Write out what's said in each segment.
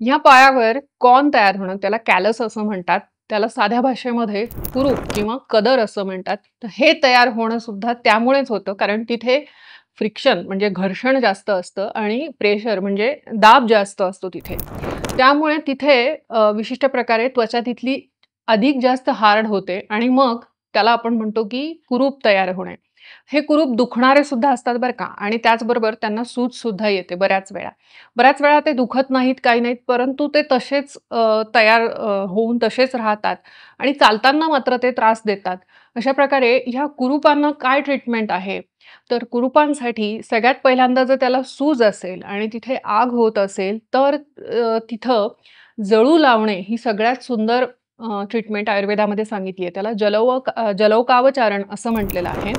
ह्या पायावर कॉर्न तयार होणं त्याला कॅलस असं म्हणतात. त्याला साध्या भाषेमध्ये कुरूप किंवा कदर असं म्हणतात. तर हे तयार होणं सुद्धा त्यामुळेच होतं कारण तिथे फ्रिक्शन म्हणजे घर्षण जास्त असतं आणि प्रेशर म्हणजे दाब जास्त असतो तिथे. त्यामुळे तिथे विशिष्ट प्रकारे त्वचा तिथली अधिक जास्त हार्ड होते आणि मग त्याला आपण म्हणतो की कुरूप तयार होणे. हे कुरूप दुखणारे सुद्धा असतात बरं का आणि त्याचबरोबर त्यांना सूज सुद्धा येते बऱ्याच वेळा. बऱ्याच वेळा ते दुखत नाहीत, काही नाहीत, परंतु ते तसेच तयार होऊन तसेच राहतात आणि चालताना मात्र ते त्रास देतात. अशा प्रकारे ह्या कुरूपांना काय ट्रीटमेंट आहे? तर कुरूपांसाठी सगळ्यात पहिल्यांदा जर त्याला सूज असेल आणि तिथे आग होत असेल, तर तिथं जळू लावणे ही सगळ्यात सुंदर ट्रीटमेंट आयुर्वेदामध्ये सांगितली आहे. त्याला जलौकावचारण असं म्हटलेलं आहे.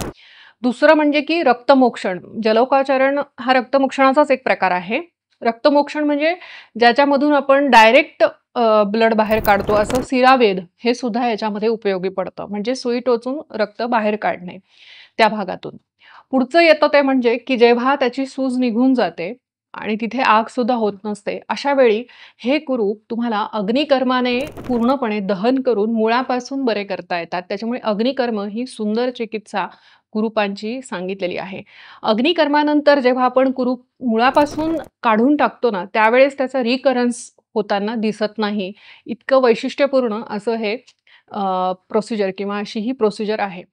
दुसरं म्हणजे की रक्तमोक्षण. जलौकाचरण हा रक्तमोक्षणाचाच एक प्रकार आहे. रक्तमोक्षण म्हणजे ज्याच्यामधून आपण डायरेक्ट ब्लड बाहेर काढतो असं सिरावेद हे सुद्धा याच्यामध्ये उपयोगी पडतं. म्हणजे सुई टोचून रक्त बाहेर काढणे त्या भागातून. पुढचं येतं ते म्हणजे की जेव्हा त्याची सूज निघून जाते आणि तिथे आग सुद्धा होत नसते, अशा वेळी हे कुरूप तुम्हाला अग्निकर्माने पूर्णपणे दहन करून मुळापासून बरे करता येतात. त्याच्यामुळे अग्निकर्म ही सुंदर चिकित्सा कुरूपांची सांगितलेली आहे. अग्निकर्मानंतर जेव्हा आपण कुरूप मुळापासून काढून टाकतो ना, त्यावेळेस त्याचा रिकरन्स होताना दिसत नाही. इतकं वैशिष्ट्यपूर्ण असं हे प्रोसिजर किंवा अशी ही प्रोसिजर आहे.